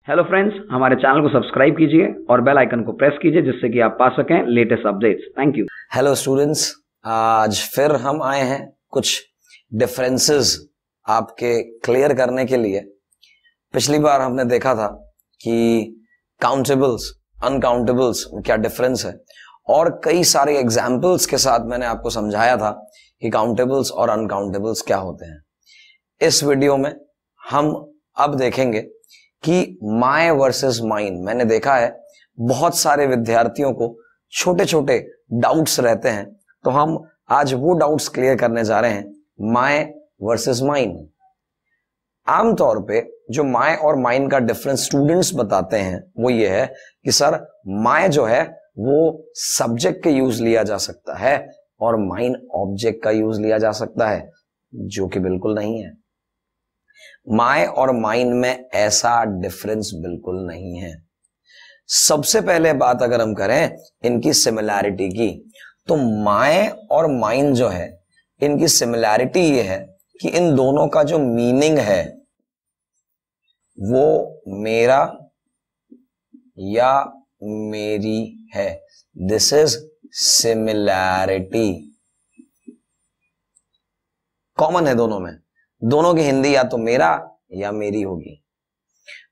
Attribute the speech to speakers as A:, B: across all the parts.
A: Hello friends, हमारे channel को subscribe कीजिए और बेल आइकन को प्रेस कीजिए जिससे कि आप पा सकें latest updates. Thank you.
B: Hello students, आज फिर हम आए हैं कुछ डिफरेंसेस आपके क्लियर करने के लिए। पिछली बार हमने देखा था कि काउंटेबल्स अनकाउंटेबल्स में क्या डिफरेंस है और कई सारे एग्जाम्पल्स के साथ मैंने आपको समझाया था कि काउंटेबल्स और अनकाउंटेबल्स क्या होते हैं। इस वीडियो में हम अब देखेंगे कि माय वर्सेस माइन। मैंने देखा है बहुत सारे विद्यार्थियों को छोटे छोटे डाउट्स रहते हैं, तो हम आज वो डाउट्स क्लियर करने जा रहे हैं। My versus mine. आमतौर पे जो माय और माइन का डिफरेंस स्टूडेंट्स बताते हैं वो ये है कि सर माय जो है वो सब्जेक्ट के यूज लिया जा सकता है और माइन ऑब्जेक्ट का यूज लिया जा सकता है, जो कि बिल्कुल नहीं है। माय और माइन में ऐसा डिफरेंस बिल्कुल नहीं है। सबसे पहले बात अगर हम करें इनकी सिमिलैरिटी की, तो माय और माइन जो है इनकी सिमिलैरिटी ये है कि इन दोनों का जो मीनिंग है वो मेरा या मेरी है। This is similarity. कॉमन है दोनों में, दोनों की हिंदी या तो मेरा या मेरी होगी।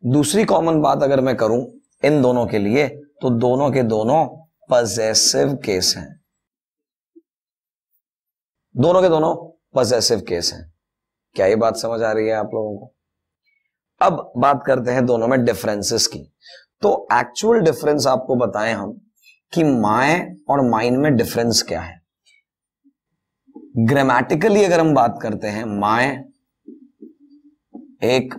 B: दूसरी कॉमन बात अगर मैं करूं इन दोनों के लिए, तो दोनों के दोनों पजेसिव केस हैं। दोनों के दोनों पजेसिव केस हैं। क्या ये बात समझ आ रही है आप लोगों को? अब बात करते हैं दोनों में डिफरेंसेस की। तो एक्चुअल डिफरेंस आपको बताएं हम कि माय और माइन में डिफरेंस क्या है। ग्रामेटिकली अगर हम बात करते हैं, माय एक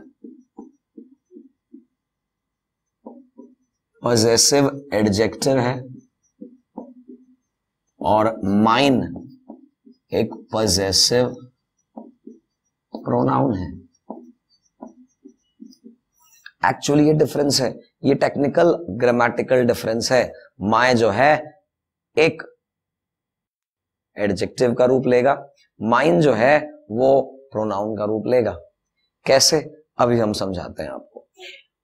B: पजेसिव एडजेक्टिव है और माइन एक पजेसिव प्रोनाउन है। एक्चुअली ये डिफरेंस है, ये टेक्निकल ग्रामेटिकल डिफरेंस है। माय जो है एक एडजेक्टिव का रूप लेगा, माइन जो है वो प्रोनाउन का रूप लेगा। कैसे, अभी हम समझाते हैं आपको।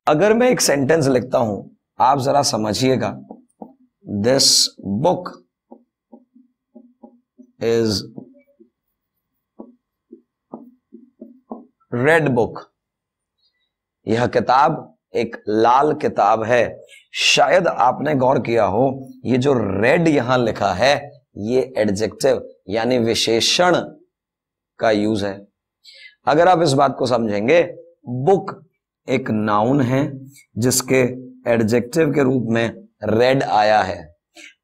B: अगर मैं एक सेंटेंस लिखता हूं, आप जरा समझिएगा। This book is red book. यह किताब एक लाल किताब है। शायद आपने गौर किया हो, ये जो रेड यहां लिखा है ये एडजेक्टिव यानी विशेषण का यूज है। अगर आप इस बात को समझेंगे, बुक एक नाउन है जिसके एडजेक्टिव के रूप में रेड आया है।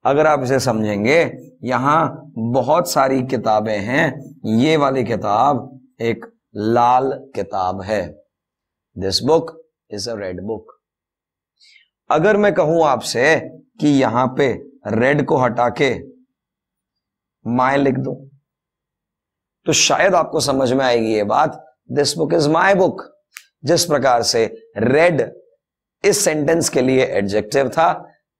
B: अगर आप इसे समझेंगे, यहां बहुत सारी किताबें हैं, ये वाली किताब एक लाल किताब है। This book is a red book. अगर मैं कहूं आपसे कि यहां पे रेड को हटा के माय लिख दो, तो शायद आपको समझ में आएगी ये बात। This book is my book. जिस प्रकार से रेड इस सेंटेंस के लिए एडजेक्टिव था,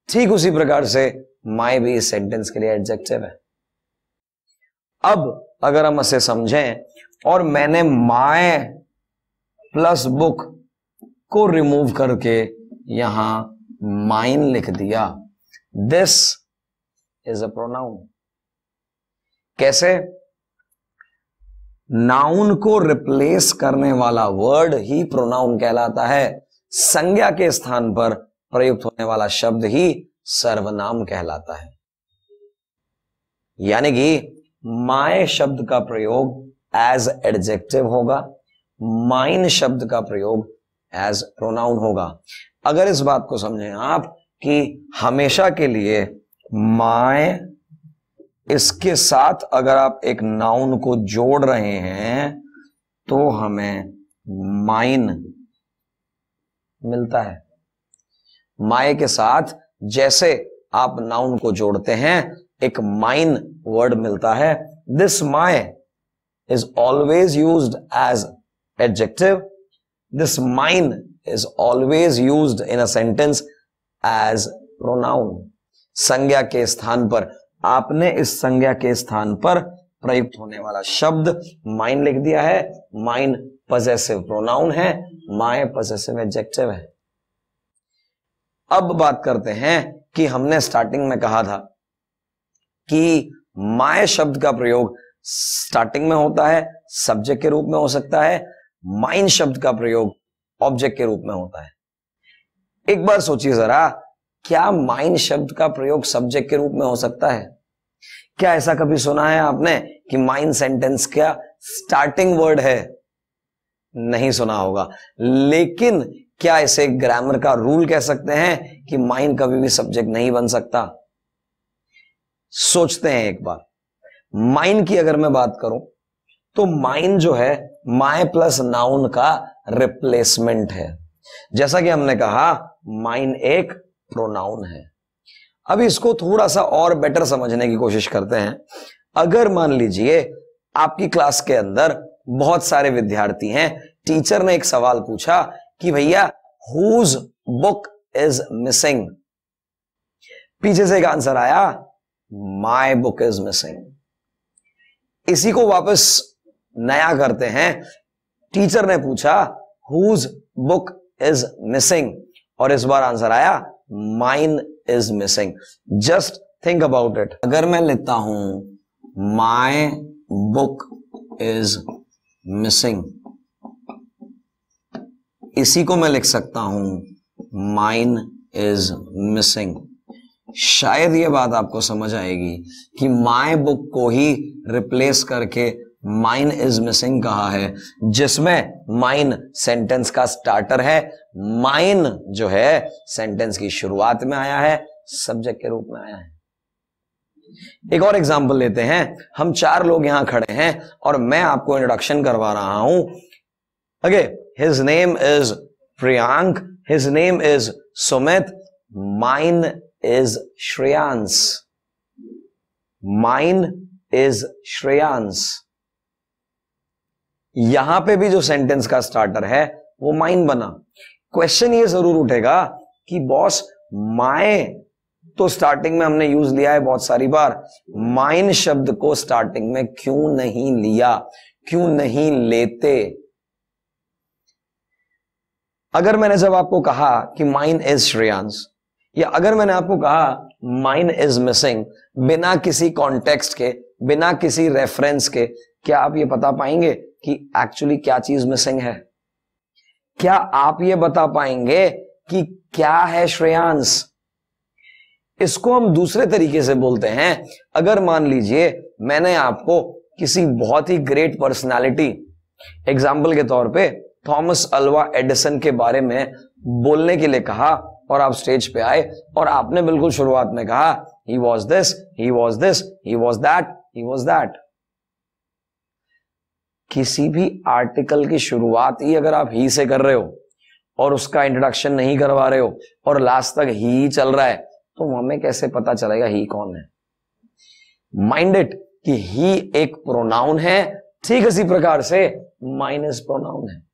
B: ठीक उसी प्रकार से माय भी इस सेंटेंस के लिए एडजेक्टिव है। अब अगर हम इसे समझें और मैंने माय प्लस बुक को रिमूव करके यहां माइन लिख दिया, दिस इज अ प्रोनाउन। कैसे? नाउन को रिप्लेस करने वाला वर्ड ही प्रोनाउन कहलाता है। संज्ञा के स्थान पर प्रयुक्त होने वाला शब्द ही सर्वनाम कहलाता है। यानी कि माय शब्द का प्रयोग एज एडजेक्टिव होगा, माइन शब्द का प्रयोग एज प्रोनाउन होगा। अगर इस बात को समझें आप कि हमेशा के लिए माय इसके साथ अगर आप एक नाउन को जोड़ रहे हैं तो हमें माइन मिलता है। माय के साथ जैसे आप नाउन को जोड़ते हैं एक माइन वर्ड मिलता है। This my is always used as adjective. This mine is always used in a sentence as pronoun. संज्ञा के स्थान पर आपने इस संज्ञा के स्थान पर प्रयुक्त होने वाला शब्द माइन लिख दिया है। माइन पजेसिव प्रोनाउन है, माय पजेसिव एडजेक्टिव है। अब बात करते हैं कि हमने स्टार्टिंग में कहा था कि माय शब्द का प्रयोग स्टार्टिंग में होता है, सब्जेक्ट के रूप में हो सकता है। माइन शब्द का प्रयोग ऑब्जेक्ट के रूप में होता है। एक बार सोचिए जरा, क्या माइन शब्द का प्रयोग सब्जेक्ट के रूप में हो सकता है? क्या ऐसा कभी सुना है आपने कि माइन सेंटेंस का स्टार्टिंग वर्ड है? नहीं सुना होगा। लेकिन क्या इसे ग्रामर का रूल कह सकते हैं कि माइन कभी भी सब्जेक्ट नहीं बन सकता? सोचते हैं एक बार। माइन की अगर मैं बात करूं तो माइन जो है माय प्लस नाउन का रिप्लेसमेंट है। जैसा कि हमने कहा माइन एक प्रोनाउन है। अब इसको थोड़ा सा और बेटर समझने की कोशिश करते हैं। अगर मान लीजिए आपकी क्लास के अंदर बहुत सारे विद्यार्थी हैं, टीचर ने एक सवाल पूछा कि भैया हुज बुक इज मिसिंग, पीछे से एक आंसर आया माय बुक इज मिसिंग। इसी को वापस नया करते हैं, टीचर ने पूछा हुज बुक इज मिसिंग और इस बार आंसर आया mine is missing. Just think about it. अगर मैं लेता हूं माय बुक इज मिसिंग, इसी को मैं लिख सकता हूं माइन इज मिसिंग। शायद ये बात आपको समझ आएगी कि माय बुक को ही रिप्लेस करके माइन इज मिसिंग कहा है, जिसमें माइन सेंटेंस का स्टार्टर है, माइन जो है सेंटेंस की शुरुआत में आया है, सब्जेक्ट के रूप में आया है। एक और एग्जांपल लेते हैं। हम 4 लोग यहां खड़े हैं और मैं आपको इंट्रोडक्शन करवा रहा हूं। Okay, his name is Priyank, his name is Sumit, mine is Shreyansh, mine is Shreyansh. यहां पे भी जो सेंटेंस का स्टार्टर है वो माइन बना। क्वेश्चन ये जरूर उठेगा कि बॉस माय तो स्टार्टिंग में हमने यूज लिया है बहुत सारी बार, माइन शब्द को स्टार्टिंग में क्यों नहीं लिया, क्यों नहीं लेते? अगर मैंने जब आपको कहा कि माइन इज श्रेयांश, या अगर मैंने आपको कहा माइन इज मिसिंग, बिना किसी कॉन्टेक्स्ट के, बिना किसी रेफरेंस के, क्या आप ये बता पाएंगे कि एक्चुअली क्या चीज मिसिंग है? क्या आप ये बता पाएंगे कि क्या है श्रेयांश? इसको हम दूसरे तरीके से बोलते हैं। अगर मान लीजिए मैंने आपको किसी बहुत ही ग्रेट पर्सनालिटी, एग्जाम्पल के तौर पे थॉमस अल्वा एडिसन के बारे में बोलने के लिए कहा और आप स्टेज पे आए और आपने बिल्कुल शुरुआत में कहा he was this, he was this, he was that, he was that. किसी भी आर्टिकल की शुरुआत ही अगर आप ही से कर रहे हो और उसका इंट्रोडक्शन नहीं करवा रहे हो और लास्ट तक ही चल रहा है, तो हमें कैसे पता चलेगा ही कौन है? माइंड इट कि ही एक प्रोनाउन है, ठीक इसी प्रकार से माइन इज प्रोनाउन है।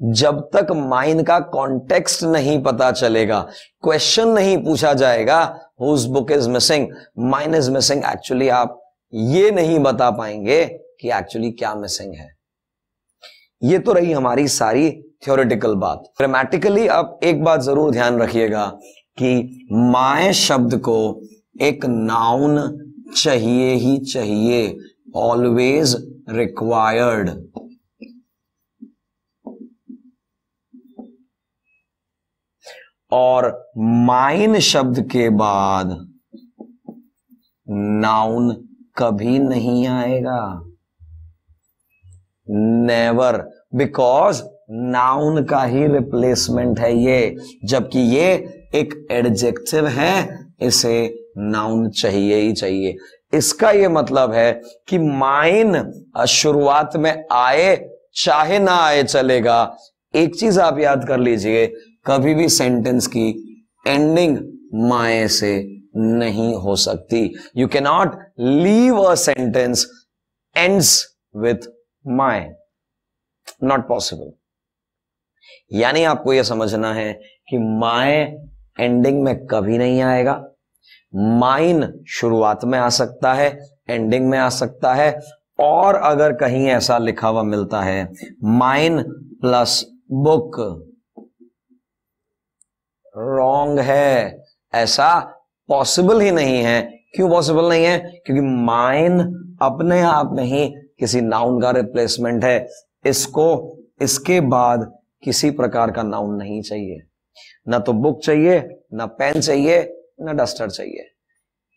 B: जब तक माइन का कॉन्टेक्स्ट नहीं पता चलेगा, क्वेश्चन नहीं पूछा जाएगा whose book is missing, mine is missing, actually आप ये नहीं बता पाएंगे कि एक्चुअली क्या मिसिंग है। ये तो रही हमारी सारी थ्योरेटिकल बात। ग्रामेटिकली आप एक बात जरूर ध्यान रखिएगा कि माय शब्द को एक नाउन चाहिए ही चाहिए, ऑलवेज रिक्वायर्ड। और माइन शब्द के बाद नाउन कभी नहीं आएगा, नेवर, बिकॉज नाउन का ही रिप्लेसमेंट है ये, जबकि ये एक एडजेक्टिव है, इसे नाउन चाहिए ही चाहिए। इसका ये मतलब है कि माइन शुरुआत में आए चाहे ना आए चलेगा। एक चीज आप याद कर लीजिए, कभी भी सेंटेंस की एंडिंग माए से नहीं हो सकती। You can not leave a sentence ends with my, not possible. यानी आपको यह समझना है कि माय एंडिंग में कभी नहीं आएगा, माइन शुरुआत में आ सकता है, एंडिंग में आ सकता है, और अगर कहीं ऐसा लिखा हुआ मिलता है माइन प्लस बुक, रॉन्ग है, ऐसा पॉसिबल ही नहीं है। क्यों पॉसिबल नहीं है? क्योंकि माइन अपने आप में ही किसी नाउन का रिप्लेसमेंट है। इसको इसके बाद किसी प्रकार का नाउन नहीं चाहिए, ना तो बुक चाहिए, ना पेन चाहिए, ना डस्टर चाहिए।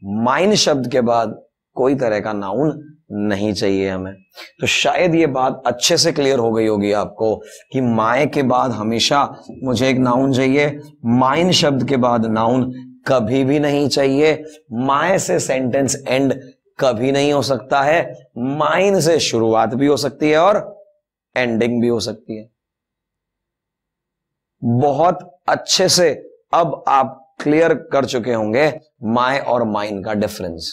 B: माइन शब्द के बाद कोई तरह का नाउन नहीं चाहिए हमें। तो शायद ये बात अच्छे से क्लियर हो गई होगी आपको कि माय के बाद हमेशा मुझे एक नाउन चाहिए, माइन शब्द के बाद नाउन कभी भी नहीं चाहिए, माय से सेंटेंस एंड कभी नहीं हो सकता है, माइन से शुरुआत भी हो सकती है और एंडिंग भी हो सकती है। बहुत अच्छे से अब आप क्लियर कर चुके होंगे माय और माइन का डिफरेंस।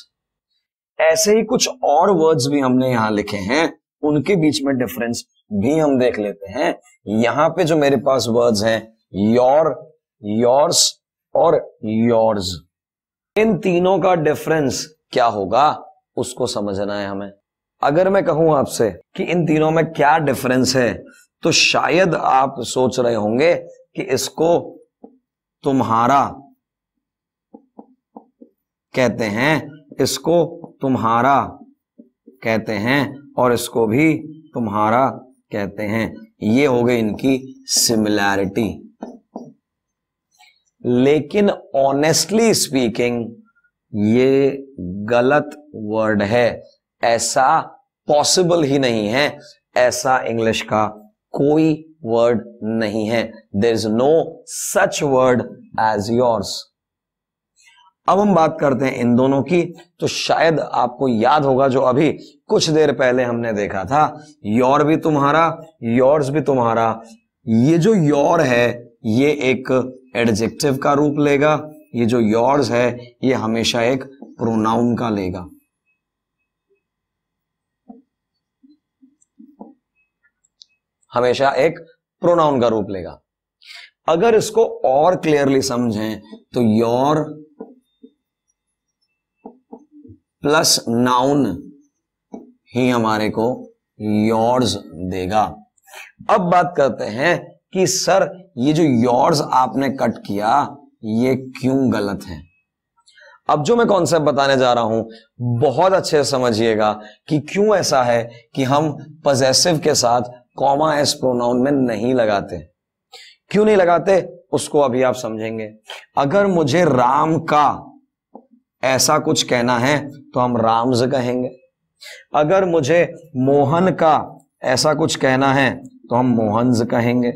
B: ऐसे ही कुछ और वर्ड्स भी हमने यहां लिखे हैं, उनके बीच में डिफरेंस भी हम देख लेते हैं। यहां पे जो मेरे पास वर्ड्स हैं योर, योर्स और योर्स, इन तीनों का डिफरेंस क्या होगा उसको समझना है हमें। अगर मैं कहूं आपसे कि इन तीनों में क्या डिफरेंस है, तो शायद आप सोच रहे होंगे कि इसको तुम्हारा कहते हैं, इसको तुम्हारा कहते हैं और इसको भी तुम्हारा कहते हैं। ये हो गई इनकी सिमिलैरिटी। लेकिन ऑनेस्टली स्पीकिंग ये गलत वर्ड है, ऐसा पॉसिबल ही नहीं है, ऐसा इंग्लिश का कोई वर्ड नहीं है। There is no such word as yours. अब हम बात करते हैं इन दोनों की। तो शायद आपको याद होगा जो अभी कुछ देर पहले हमने देखा था, योर भी तुम्हारा, योर्स भी तुम्हारा। ये जो योर है ये एक एडजेक्टिव का रूप लेगा, ये जो योर्स है ये हमेशा एक प्रोनाउन का लेगा। हमेशा एक प्रोनाउन का रूप लेगा। अगर इसको और क्लियरली समझें तो योर प्लस नाउन ही हमारे को योर्स देगा। अब बात करते हैं कि सर ये जो योर्स आपने कट किया ये क्यों गलत है। अब जो मैं कॉन्सेप्ट बताने जा रहा हूं बहुत अच्छे से समझिएगा कि क्यों ऐसा है कि हम पजेसिव के साथ कॉमा एस प्रोनाउन में नहीं लगाते। क्यों नहीं लगाते उसको अभी आप समझेंगे। अगर मुझे राम का ऐसा कुछ कहना है तो हम राम्स कहेंगे। अगर मुझे मोहन का ऐसा कुछ कहना है तो हम मोहन्स कहेंगे।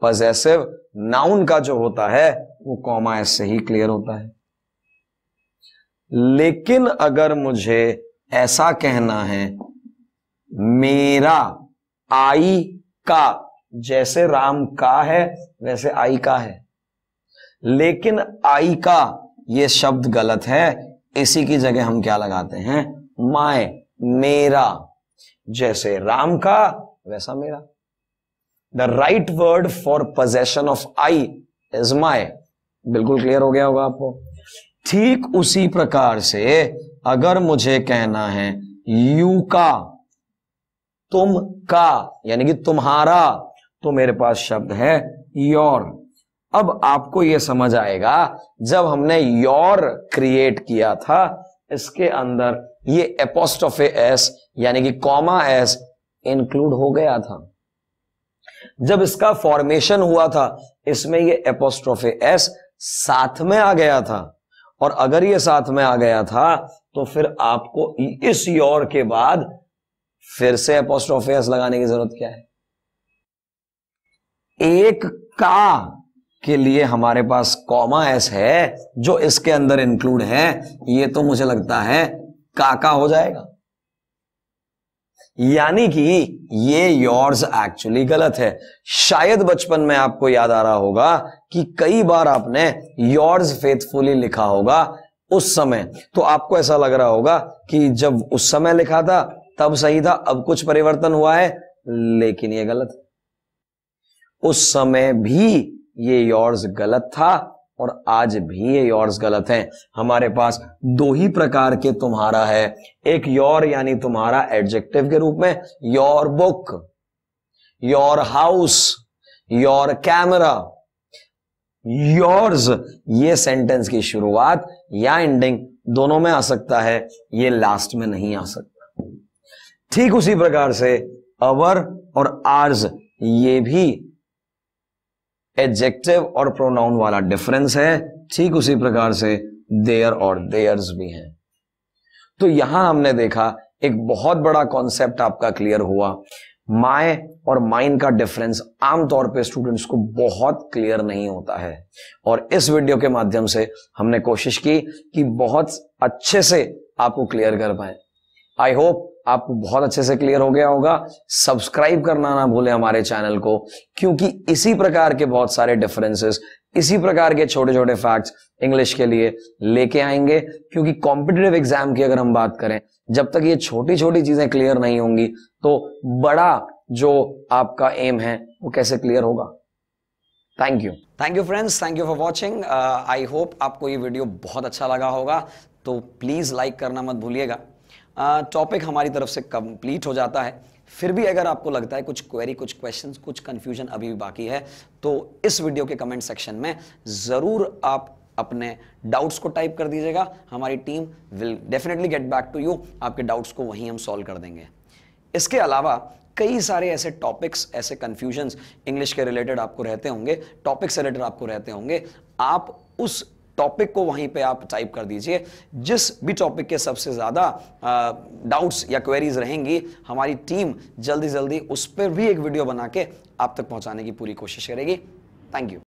B: पजेसिव नाउन का जो होता है वो कॉमा एस से ही क्लियर होता है। लेकिन अगर मुझे ऐसा कहना है मेरा आई का, जैसे राम का है वैसे आई का है, लेकिन आई का ये शब्द गलत है, इसी की जगह हम क्या लगाते हैं माय, मेरा। जैसे राम का वैसा मेरा। The right word for possession of I is my. बिल्कुल क्लियर हो गया होगा आपको। ठीक उसी प्रकार से अगर मुझे कहना है यू का, तुम का यानी कि तुम्हारा, तो मेरे पास शब्द है योर। अब आपको यह समझ आएगा जब हमने योर क्रिएट किया था इसके अंदर ये एपोस्ट्रोफे एस यानी कि कॉमा एस इंक्लूड हो गया था। जब इसका फॉर्मेशन हुआ था इसमें ये एपोस्ट्रोफे एस साथ में आ गया था, और अगर ये साथ में आ गया था तो फिर आपको इस योर के बाद फिर से एपोस्ट्रोफे एस लगाने की जरूरत क्या है। एक का के लिए हमारे पास कॉमा एस है जो इसके अंदर इंक्लूड है, ये तो मुझे लगता है काका हो जाएगा। यानी कि ये योर्स एक्चुअली गलत है। शायद बचपन में आपको याद आ रहा होगा कि कई बार आपने योर्स फेथफुली लिखा होगा उस समय, तो आपको ऐसा लग रहा होगा कि जब उस समय लिखा था तब सही था, अब कुछ परिवर्तन हुआ है, लेकिन ये गलत है। उस समय भी ये योर्स गलत था और आज भी ये योर्स गलत है। हमारे पास दो ही प्रकार के तुम्हारा है, एक योर यानी तुम्हारा एडजेक्टिव के रूप में, your book, your house, your camera. Yours ये सेंटेंस की शुरुआत या एंडिंग दोनों में आ सकता है, ये लास्ट में नहीं आ सकता। ठीक उसी प्रकार से अवर और आर्स ये भी एडजेक्टिव और प्रोनाउन वाला डिफरेंस है, ठीक उसी प्रकार से देयर और देयर्स भी हैं। तो यहां हमने देखा एक बहुत बड़ा कॉन्सेप्ट आपका क्लियर हुआ। माय और माइन का डिफरेंस आमतौर पे स्टूडेंट्स को बहुत क्लियर नहीं होता है, और इस वीडियो के माध्यम से हमने कोशिश की कि बहुत अच्छे से आपको क्लियर कर पाए। आई होप आपको बहुत अच्छे से क्लियर हो गया होगा। सब्सक्राइब करना ना भूलें हमारे चैनल को, क्योंकि इसी प्रकार के बहुत सारे डिफरेंसेस, इसी प्रकार के छोटे छोटे फैक्ट्स इंग्लिश के लिए लेके आएंगे। क्योंकि कॉम्पिटिटिव एग्जाम की अगर हम बात करें, जब तक ये छोटी छोटी चीजें क्लियर नहीं होंगी तो बड़ा जो आपका एम है वो कैसे क्लियर होगा। Thank you friends, thank you for watching. I hope आपको ये वीडियो बहुत अच्छा लगा होगा, तो प्लीज लाइक करना मत भूलिएगा। टॉपिक हमारी तरफ से कंप्लीट हो जाता है। फिर भी अगर आपको लगता है कुछ क्वेरी, कुछ क्वेश्चंस, कुछ कंफ्यूजन अभी भी बाकी है, तो इस वीडियो के कमेंट सेक्शन में जरूर आप अपने डाउट्स को टाइप कर दीजिएगा। हमारी team will definitely get back to you. आपके डाउट्स को वहीं हम सॉल्व कर देंगे। इसके अलावा कई सारे ऐसे टॉपिक्स, ऐसे कंफ्यूजन्स इंग्लिश के रिलेटेड आपको रहते होंगे, टॉपिक से रिलेटेड आपको रहते होंगे। आप उस टॉपिक को वहीं पे आप टाइप कर दीजिए। जिस भी टॉपिक के सबसे ज्यादा डाउट्स या क्वेरीज रहेंगी, हमारी टीम जल्दी जल्दी उस पर भी एक वीडियो बना के आप तक पहुंचाने की पूरी कोशिश करेगी। Thank you.